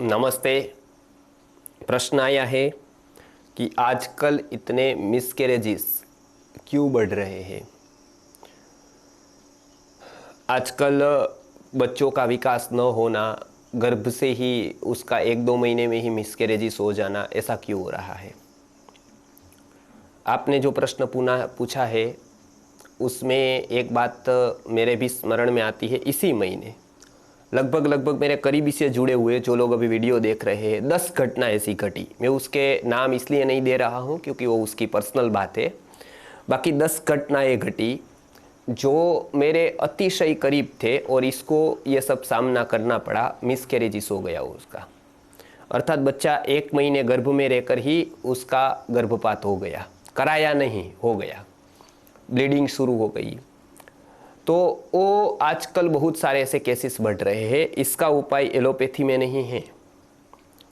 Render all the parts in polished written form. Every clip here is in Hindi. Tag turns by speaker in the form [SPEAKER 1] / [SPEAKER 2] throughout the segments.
[SPEAKER 1] नमस्ते। प्रश्न आया है कि आजकल इतने मिसकैरेजेस क्यों बढ़ रहे हैं। आजकल बच्चों का विकास न होना, गर्भ से ही उसका 1-2 महीने में ही मिसकैरेजेस हो जाना, ऐसा क्यों हो रहा है। आपने जो प्रश्न पूछा है उसमें एक बात मेरे भी स्मरण में आती है। इसी महीने लगभग मेरे करीबी से जुड़े हुए जो लोग अभी वीडियो देख रहे हैं, 10 घटना ऐसी घटी। मैं उसके नाम इसलिए नहीं दे रहा हूँ क्योंकि वो उसकी पर्सनल बात है। बाकी 10 घटनाएं घटी जो मेरे अतिशय करीब थे और इसको ये सब सामना करना पड़ा। मिसकैरेजेस हो गया उसका, अर्थात बच्चा 1 महीने गर्भ में रहकर ही उसका गर्भपात हो गया, कराया नहीं, हो गया, ब्लीडिंग शुरू हो गई। तो वो आजकल बहुत सारे ऐसे केसेस बढ़ रहे हैं। इसका उपाय एलोपैथी में नहीं है,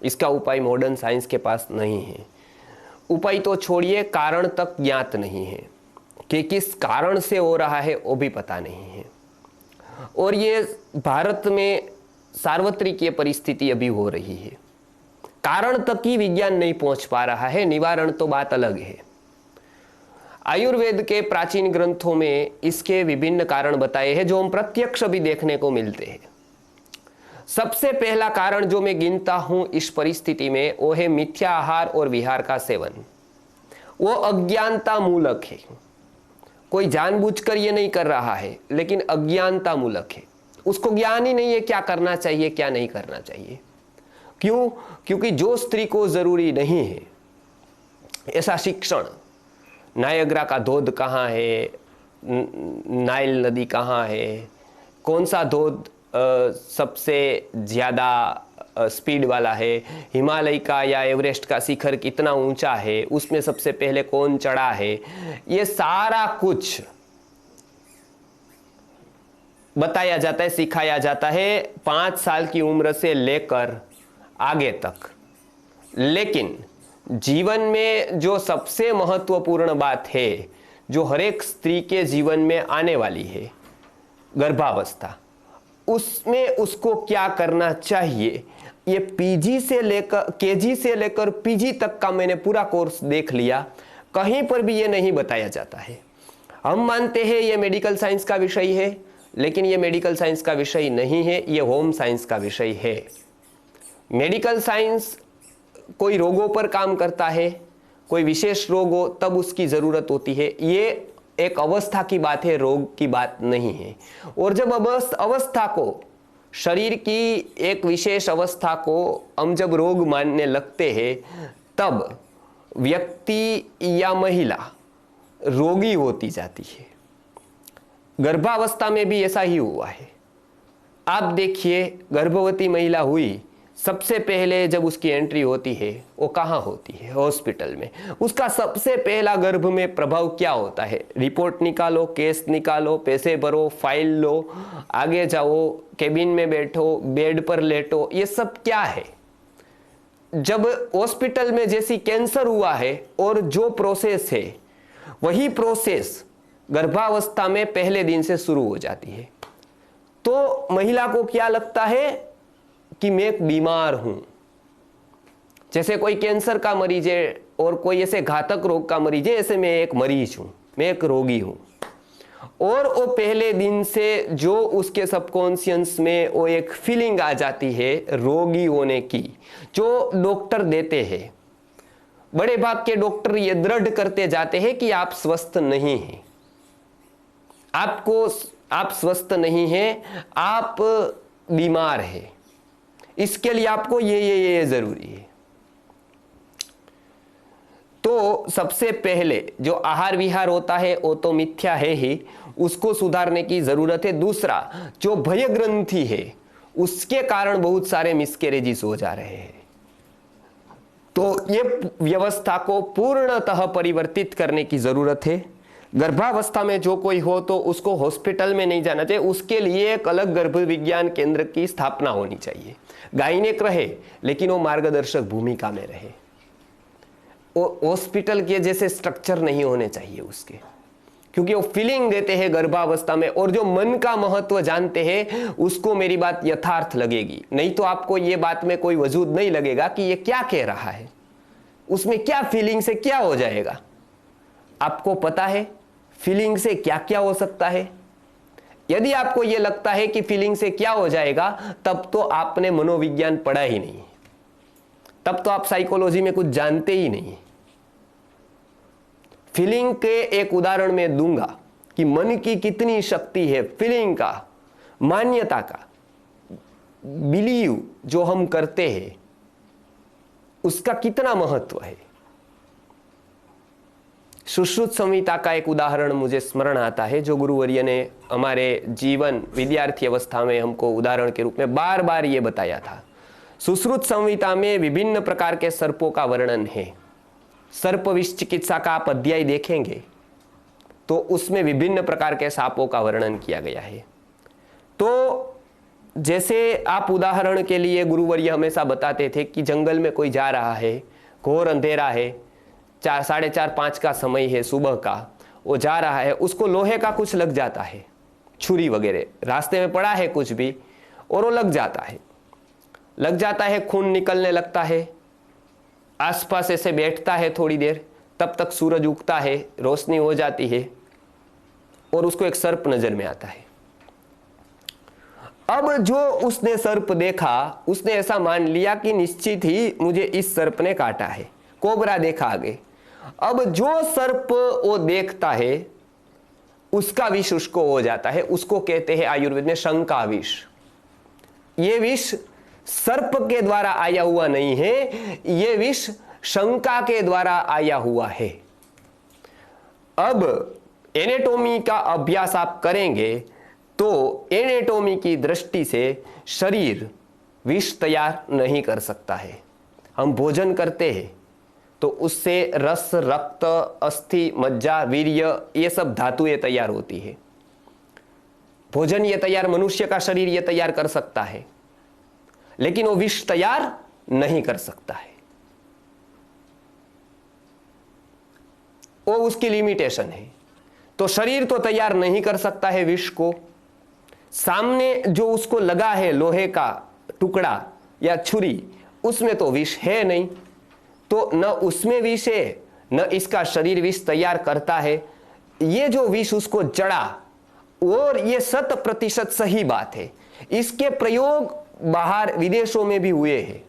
[SPEAKER 1] इसका उपाय मॉडर्न साइंस के पास नहीं है। उपाय तो छोड़िए, कारण तक ज्ञात नहीं है कि किस कारण से हो रहा है, वो भी पता नहीं है। और ये भारत में सार्वत्रिक ये परिस्थिति अभी हो रही है। कारण तक ही विज्ञान नहीं पहुंच पा रहा है, निवारण तो बात अलग है। आयुर्वेद के प्राचीन ग्रंथों में इसके विभिन्न कारण बताए हैं जो हम प्रत्यक्ष भी देखने को मिलते हैं। सबसे पहला कारण जो मैं गिनता हूं इस परिस्थिति में, वो है मिथ्या आहार और विहार का सेवन। वो अज्ञानता मूलक है। कोई जानबूझकर ये नहीं कर रहा है, लेकिन अज्ञानता मूलक है। उसको ज्ञान ही नहीं है क्या करना चाहिए क्या नहीं करना चाहिए। क्यों? क्योंकि जो स्त्री को जरूरी नहीं है ऐसा शिक्षण, नायग्रा का धोध कहाँ है, नाइल नदी कहाँ है, कौन सा धोध सबसे ज़्यादा स्पीड वाला है, हिमालय का या एवरेस्ट का शिखर कितना ऊंचा है, उसमें सबसे पहले कौन चढ़ा है, ये सारा कुछ बताया जाता है, सिखाया जाता है 5 साल की उम्र से लेकर आगे तक। लेकिन जीवन में जो सबसे महत्वपूर्ण बात है, जो हर एक स्त्री के जीवन में आने वाली है, गर्भावस्था, उसमें उसको क्या करना चाहिए, ये पीजी से लेकर केजी से लेकर पीजी तक का मैंने पूरा कोर्स देख लिया, कहीं पर भी ये नहीं बताया जाता है। हम मानते हैं ये मेडिकल साइंस का विषय है, लेकिन ये मेडिकल साइंस का विषय नहीं है, ये होम साइंस का विषय है। मेडिकल साइंस कोई रोगों पर काम करता है, कोई विशेष रोग हो तब उसकी ज़रूरत होती है। ये एक अवस्था की बात है, रोग की बात नहीं है। और जब अवस्था को, शरीर की एक विशेष अवस्था को हम जब रोग मानने लगते हैं, तब व्यक्ति या महिला रोगी होती जाती है। गर्भावस्था में भी ऐसा ही हुआ है। आप देखिए, गर्भवती महिला हुई, सबसे पहले जब उसकी एंट्री होती है वो कहाँ होती है? हॉस्पिटल में। उसका सबसे पहला गर्भ में प्रभाव क्या होता है? रिपोर्ट निकालो, केस निकालो, पैसे भरो, फाइल लो, आगे जाओ, केबिन में बैठो, बेड पर लेटो, ये सब क्या है? जब हॉस्पिटल में जैसी कैंसर हुआ है और जो प्रोसेस है वही प्रोसेस गर्भावस्था में पहले दिन से शुरू हो जाती है। तो महिला को क्या लगता है कि मैं एक बीमार हूं। जैसे कोई कैंसर का मरीज है और कोई ऐसे घातक रोग का मरीज है, ऐसे मैं एक मरीज हूं, मैं एक रोगी हूं। और वो पहले दिन से जो उसके सबकॉन्शियस में वो एक फीलिंग आ जाती है रोगी होने की, जो डॉक्टर देते हैं, बड़े भाग के डॉक्टर ये दृढ़ करते जाते हैं कि आप स्वस्थ नहीं हैं, आप स्वस्थ नहीं हैं, आप बीमार हैं, इसके लिए आपको ये जरूरी है। तो सबसे पहले जो आहार विहार होता है वो तो मिथ्या है ही, उसको सुधारने की जरूरत है। दूसरा, जो भय ग्रंथि है उसके कारण बहुत सारे मिसकैरेजेस हो जा रहे हैं। तो ये व्यवस्था को पूर्णतः परिवर्तित करने की जरूरत है। गर्भावस्था में जो कोई हो तो उसको हॉस्पिटल में नहीं जाना चाहिए, उसके लिए एक अलग गर्भ विज्ञान केंद्र की स्थापना होनी चाहिए। गायनेक रहे लेकिन वो मार्गदर्शक भूमिका में रहे, वो हॉस्पिटल के जैसे स्ट्रक्चर नहीं होने चाहिए उसके। क्योंकि वो फीलिंग देते हैं गर्भावस्था में, और जो मन का महत्व जानते हैं उसको मेरी बात यथार्थ लगेगी। नहीं तो आपको ये बात में कोई वजूद नहीं लगेगा कि ये क्या कह रहा है, उसमें क्या फीलिंग से क्या हो जाएगा। आपको पता है फीलिंग से क्या क्या हो सकता है? यदि आपको यह लगता है कि फीलिंग से क्या हो जाएगा, तब तो आपने मनोविज्ञान पढ़ा ही नहीं, तब तो आप साइकोलॉजी में कुछ जानते ही नहीं। फीलिंग के एक उदाहरण मैं दूंगा कि मन की कितनी शक्ति है, फीलिंग का, मान्यता का, बिलीव जो हम करते हैं उसका कितना महत्व है। सुश्रुत संहिता का एक उदाहरण मुझे स्मरण आता है, जो गुरुवर्य ने हमारे जीवन विद्यार्थी अवस्था में हमको उदाहरण के रूप में बार बार ये बताया था। सुश्रुत संहिता में विभिन्न प्रकार के सर्पों का वर्णन है। सर्प विष चिकित्सा का आप अध्याय देखेंगे तो उसमें विभिन्न प्रकार के सांपों का वर्णन किया गया है। तो जैसे आप उदाहरण के लिए गुरुवर्य हमेशा बताते थे कि जंगल में कोई जा रहा है, घोर अंधेरा है, 4, 4:30, 5 का समय है सुबह का, वो जा रहा है, उसको लोहे का कुछ लग जाता है, छुरी वगैरह रास्ते में पड़ा है कुछ भी, और वो लग जाता है, खून निकलने लगता है, आसपास ऐसे बैठता है थोड़ी देर, तब तक सूरज उगता है, रोशनी हो जाती है और उसको एक सर्प नजर में आता है। अब जो उसने सर्प देखा, उसने ऐसा मान लिया कि निश्चित ही मुझे इस सर्प ने काटा है, कोबरा देखा आगे। अब जो सर्प वो देखता है उसका विष उसको हो जाता है, उसको कहते हैं आयुर्वेद में शंका विष। ये विष सर्प के द्वारा आया हुआ नहीं है, ये विष शंका के द्वारा आया हुआ है। अब एनाटॉमी का अभ्यास आप करेंगे तो एनाटॉमी की दृष्टि से शरीर विष तैयार नहीं कर सकता है। हम भोजन करते हैं तो उससे रस, रक्त, अस्थि, मज्जा, वीर्य, ये सब धातुएं तैयार होती है। भोजन ये तैयार, मनुष्य का शरीर ये तैयार कर सकता है, लेकिन वो विष तैयार नहीं कर सकता है। वो उसकी लिमिटेशन है। तो शरीर तो तैयार नहीं कर सकता है विष को, सामने जो उसको लगा है लोहे का टुकड़ा या छुरी, उसमें तो विष है नहीं, तो न उसमें विष है न इसका शरीर विष तैयार करता है। ये जो विष उसको चढ़ा, और ये 100% सही बात है, इसके प्रयोग बाहर विदेशों में भी हुए हैं।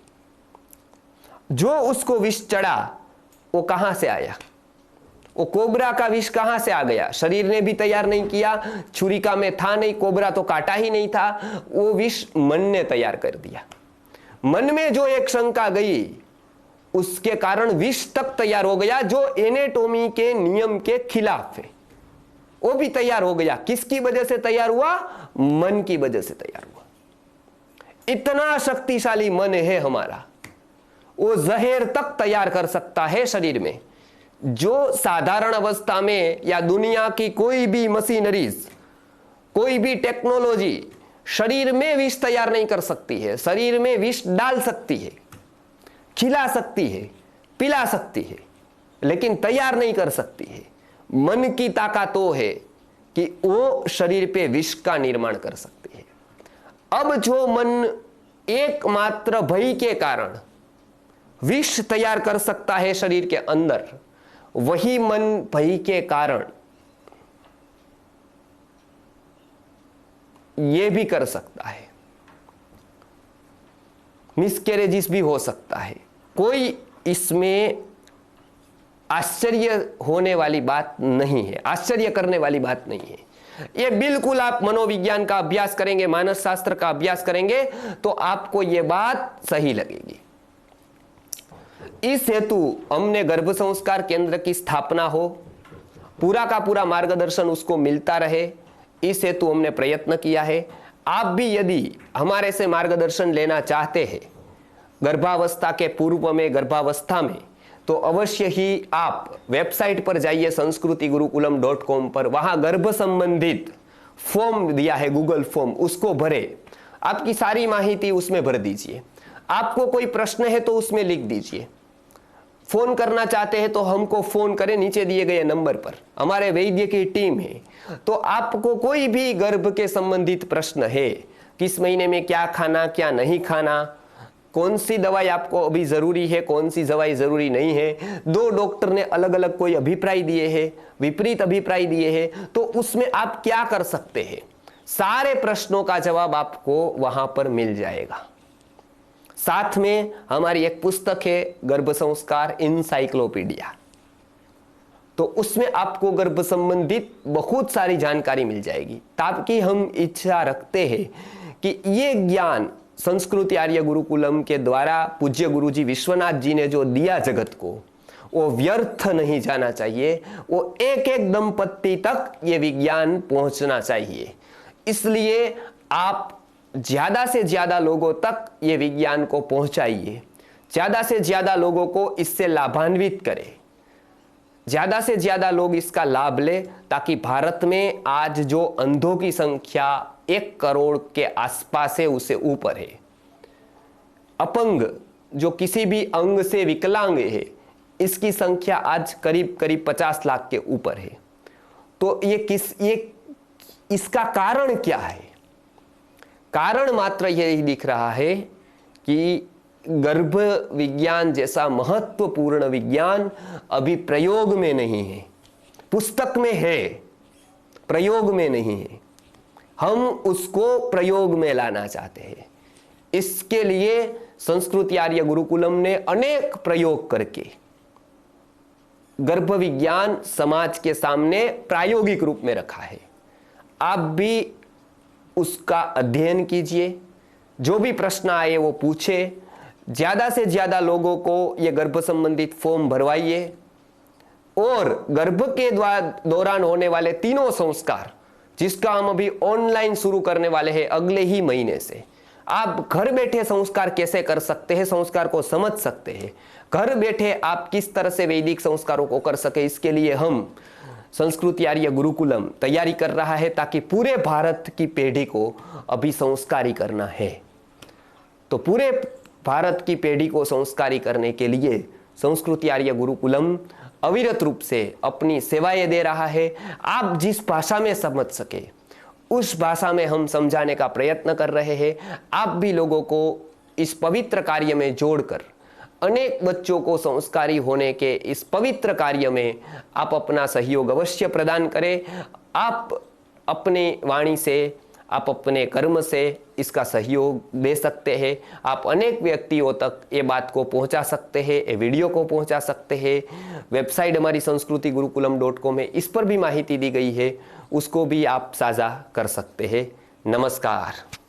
[SPEAKER 1] जो उसको विष चढ़ा वो कहां से आया? वो कोबरा का विष कहां से आ गया? शरीर ने भी तैयार नहीं किया, छुरिका में था नहीं, कोबरा तो काटा ही नहीं था, वो विष मन ने तैयार कर दिया। मन में जो एक शंका गई उसके कारण विष तक तैयार हो गया, जो एनाटॉमी के नियम के खिलाफ है, वो भी तैयार हो गया। किसकी वजह से तैयार हुआ? मन की वजह से तैयार हुआ। इतना शक्तिशाली मन है हमारा, वो जहर तक तैयार कर सकता है शरीर में, जो साधारण अवस्था में या दुनिया की कोई भी मशीनरीज, कोई भी टेक्नोलॉजी शरीर में विष तैयार नहीं कर सकती है। शरीर में विष डाल सकती है, खिला सकती है, पिला सकती है, लेकिन तैयार नहीं कर सकती है। मन की ताकत तो है कि वो शरीर पे विष का निर्माण कर सकती है। अब जो मन एकमात्र भय के कारण विष तैयार कर सकता है शरीर के अंदर, वही मन भय के कारण यह भी कर सकता है, मिसकैरेजिस भी हो सकता है। कोई इसमें आश्चर्य होने वाली बात नहीं है, आश्चर्य करने वाली बात नहीं है। ये बिल्कुल आप मनोविज्ञान का अभ्यास करेंगे, मानस शास्त्र का अभ्यास करेंगे तो आपको ये बात सही लगेगी। इस हेतु हमने गर्भ संस्कार केंद्र की स्थापना हो, पूरा का पूरा मार्गदर्शन उसको मिलता रहे, इस हेतु हमने प्रयत्न किया है। आप भी यदि हमारे से मार्गदर्शन लेना चाहते हैं गर्भावस्था के पूर्व में, गर्भावस्था में, तो अवश्य ही आप वेबसाइट पर जाइए sanskritigurukulam.com पर, वहां गर्भ संबंधित फॉर्म दिया है, गूगल फॉर्म, उसको भरे, आपकी सारी माहिती उसमें भर दीजिए। आपको कोई प्रश्न है तो उसमें लिख दीजिए। फोन करना चाहते हैं तो हमको फोन करें नीचे दिए गए नंबर पर, हमारे वैद्य की टीम है। तो आपको कोई भी गर्भ के संबंधित प्रश्न है, किस महीने में क्या खाना क्या नहीं खाना, कौन सी दवाई आपको अभी जरूरी है, कौन सी दवाई जरूरी नहीं है, दो डॉक्टर ने अलग अलग कोई अभिप्राय दिए हैं, विपरीत अभिप्राय दिए हैं, तो उसमें आप क्या कर सकते हैं, सारे प्रश्नों का जवाब आपको वहां पर मिल जाएगा। साथ में हमारी एक पुस्तक है गर्भ संस्कार इनसाइक्लोपीडिया, तो उसमें आपको गर्भ संबंधित बहुत सारी जानकारी मिल जाएगी। ताकि हम इच्छा रखते हैं कि ये ज्ञान संस्कृति आर्य गुरुकुलम के द्वारा पूज्य गुरुजी विश्वनाथ जी ने जो दिया जगत को, वो व्यर्थ नहीं जाना चाहिए, वो एक एक दंपत्ति तक ये विज्ञान पहुंचना चाहिए। इसलिए आप ज्यादा से ज्यादा लोगों तक ये विज्ञान को पहुंचाइए, ज्यादा से ज्यादा लोगों को इससे लाभान्वित करें, ज्यादा से ज्यादा लोग इसका लाभ लें, ताकि भारत में आज जो अंधों की संख्या 1 करोड़ के आसपास है, उसे ऊपर है। अपंग जो किसी भी अंग से विकलांग है, इसकी संख्या आज करीब करीब 50 लाख के ऊपर है। तो ये इसका कारण क्या है? कारण मात्र यही दिख रहा है कि गर्भ विज्ञान जैसा महत्वपूर्ण विज्ञान अभी प्रयोग में नहीं है। पुस्तक में है, प्रयोग में नहीं है। हम उसको प्रयोग में लाना चाहते हैं। इसके लिए संस्कृति आर्य गुरुकुलम ने अनेक प्रयोग करके गर्भ विज्ञान समाज के सामने प्रायोगिक रूप में रखा है। आप भी उसका अध्ययन कीजिए, जो भी प्रश्न आए वो पूछे, ज्यादा से ज्यादा लोगों को ये गर्भ संबंधित फॉर्म भरवाइए, और गर्भ के दौरान होने वाले तीनों संस्कार, जिसका हम अभी ऑनलाइन शुरू करने वाले हैं अगले ही महीने से। आप घर बैठे संस्कार कैसे कर सकते हैं, संस्कार को समझ सकते हैं, घर बैठे आप किस तरह से वैदिक संस्कारों को कर सके, इसके लिए हम संस्कृति आर्य गुरुकुलम तैयारी कर रहा है, ताकि पूरे भारत की पीढ़ी को अभी संस्कारी करना है। तो पूरे भारत की पीढ़ी को संस्कारी करने के लिए संस्कृति आर्य गुरुकुलम अविरत रूप से अपनी सेवाएं दे रहा है। आप जिस भाषा में समझ सके उस भाषा में हम समझाने का प्रयत्न कर रहे हैं। आप भी लोगों को इस पवित्र कार्य में जोड़कर अनेक बच्चों को संस्कारी होने के इस पवित्र कार्य में आप अपना सहयोग अवश्य प्रदान करें। आप अपनी वाणी से, आप अपने कर्म से इसका सहयोग दे सकते हैं। आप अनेक व्यक्तियों तक ये बात को पहुंचा सकते हैं, ये वीडियो को पहुंचा सकते हैं। वेबसाइट हमारी संस्कृति गुरुकुलम.com है, इस पर भी माहिती दी गई है, उसको भी आप साझा कर सकते हैं। नमस्कार।